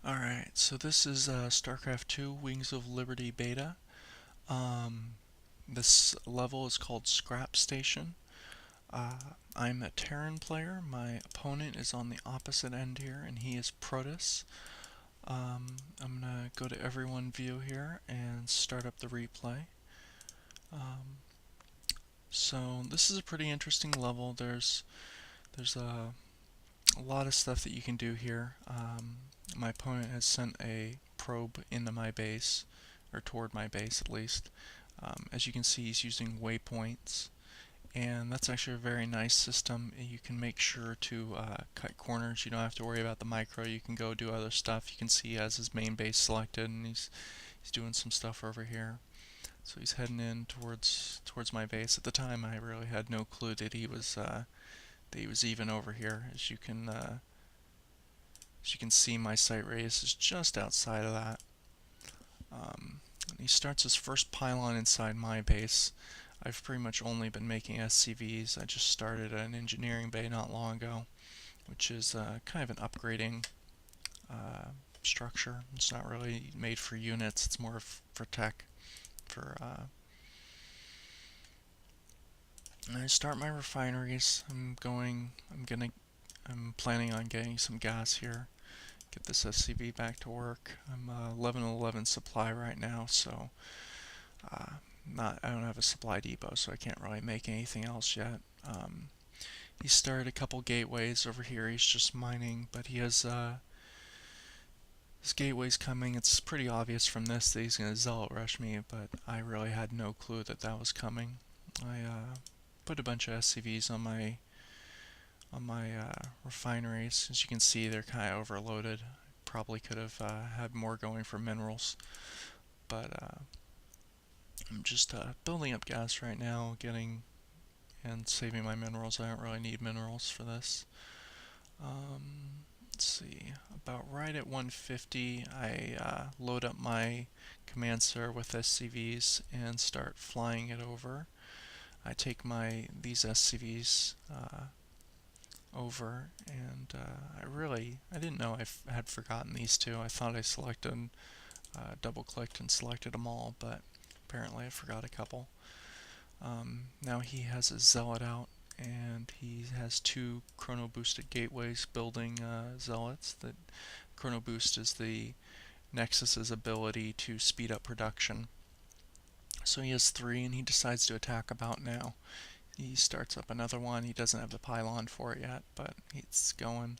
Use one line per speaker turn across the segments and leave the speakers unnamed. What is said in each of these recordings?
Alright, so this is Starcraft 2 Wings of Liberty beta. Um, this level is called Scrap Station. I'm a Terran player. My opponent is on the opposite end here, and he is Protoss. I'm going to go to everyone view here and start up the replay. Um, so this is a pretty interesting level. There's a lot of stuff that you can do here. My opponent has sent a probe into my base, or toward my base at least. As you can see, he's using waypoints, and that's actually a very nice system. You can make sure to cut corners. You don't have to worry about the micro. You can go do other stuff. You can see he has his main base selected, and he's doing some stuff over here. So he's heading in towards my base. At the time, I really had no clue that he was even over here. As you can see, my site radius is just outside of that. He starts his first pylon inside my base. I've pretty much only been making SCVs. I just started an engineering bay not long ago, which is kind of an upgrading structure. It's not really made for units. It's more for tech. I start my refineries. I'm planning on getting some gas here. Get this SCV back to work. I'm 11 supply right now, so I don't have a supply depot, so I can't really make anything else yet. He started a couple gateways over here. He's just mining, but he has his gateways coming. It's pretty obvious from this that he's going to zealot rush me, but I really had no clue that that was coming. I put a bunch of SCVs on my refineries. As you can see, they're kind of overloaded. Probably could have had more going for minerals, but I'm just building up gas right now, getting and saving my minerals. I don't really need minerals for this. Let's see, about right at 150, I load up my command center with SCVs and start flying it over. I take these SCVs over, and I didn't know I had forgotten these two. I thought I selected, double clicked and selected them all, but apparently I forgot a couple. Now he has a zealot out, and he has two chrono boosted gateways building zealots. The chrono boost is the Nexus's ability to speed up production. So he has three, and he decides to attack about now. He starts up another one. He doesn't have the pylon for it yet, but it's going.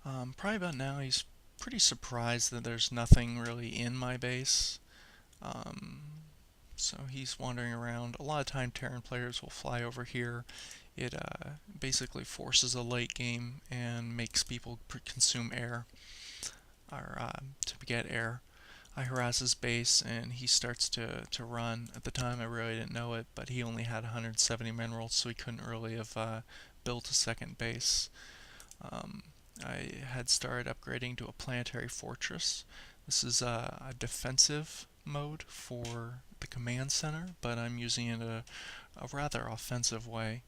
Probably about now, he's pretty surprised that there's nothing really in my base. So he's wandering around. A lot of time Terran players will fly over here. It basically forces a late game and makes people consume air, or to get air. I harass his base, and he starts to run. At the time, I really didn't know it, but he only had 170 minerals, so he couldn't really have built a second base. I had started upgrading to a planetary fortress. This is a defensive mode for the command center, but I'm using it a rather offensive way.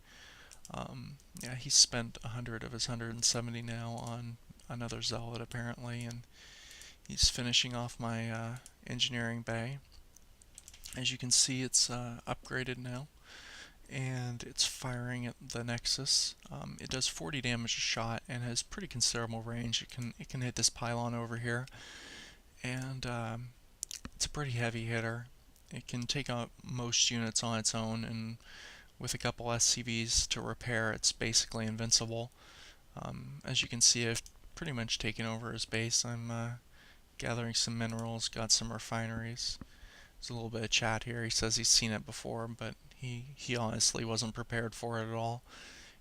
Yeah, he spent 100 of his 170 now on another zealot apparently, and he's finishing off my engineering bay. As you can see, it's upgraded now, and it's firing at the Nexus. It does 40 damage a shot and has pretty considerable range. It can hit this pylon over here, and it's a pretty heavy hitter. It can take out most units on its own, and with a couple SCVs to repair, it's basically invincible. As you can see, I've pretty much taken over his base. I'm gathering some minerals, got some refineries. There's a little bit of chat here. He says he's seen it before, but he honestly wasn't prepared for it at all.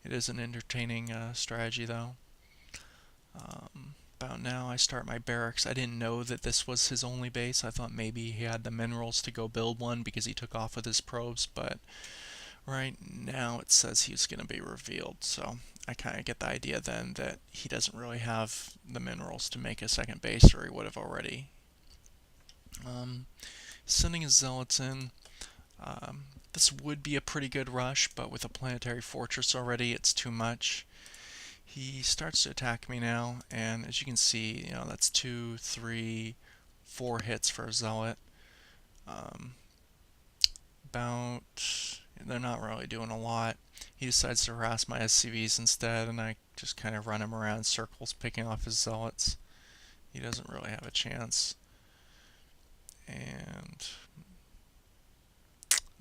It is an entertaining strategy, though. About now, I start my barracks. I didn't know that this was his only base. I thought maybe he had the minerals to go build one because he took off with his probes, but right now it says he's going to be revealed, so I kind of get the idea then that he doesn't really have the minerals to make a second base, or he would have already. Sending his zealots in. This would be a pretty good rush, but with a planetary fortress already, it's too much. He starts to attack me now, and as you can see, that's 2, 3, 4 hits for a zealot. Um, they're not really doing a lot. He decides to harass my SCVs instead, and I just kind of run him around in circles, picking off his zealots. He doesn't really have a chance. And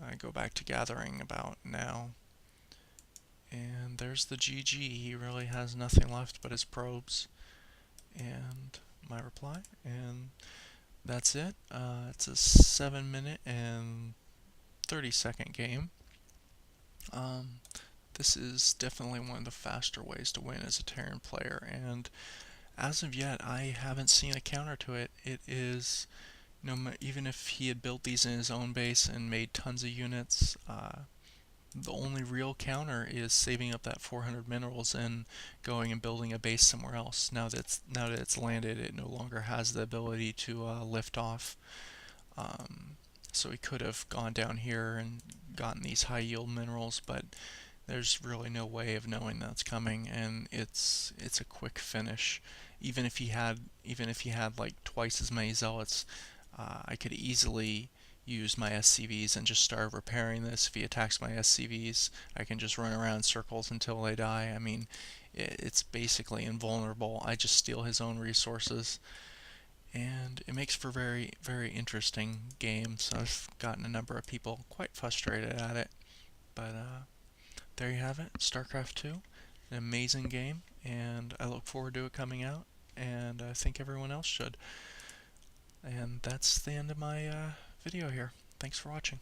I go back to gathering about now. And there's the GG. He really has nothing left but his probes. And my reply. And that's it. It's a 7-minute and 30-second game. This is definitely one of the faster ways to win as a Terran player, and as of yet, I haven't seen a counter to it. It is, even if he had built these in his own base and made tons of units, the only real counter is saving up that 400 minerals and going and building a base somewhere else. Now that it's landed, it no longer has the ability to lift off. So he could have gone down here and gotten these high yield minerals, but there's really no way of knowing that's coming, and it's a quick finish. Even if he had like twice as many zealots, I could easily use my SCVs and just start repairing this. If he attacks my SCVs, I can just run around in circles until they die. I mean, it's basically invulnerable. I just steal his own resources, and it makes for very, very interesting games. I've gotten a number of people quite frustrated at it, but there you have it, StarCraft 2, an amazing game, and I look forward to it coming out, and I think everyone else should. And that's the end of my video here. Thanks for watching.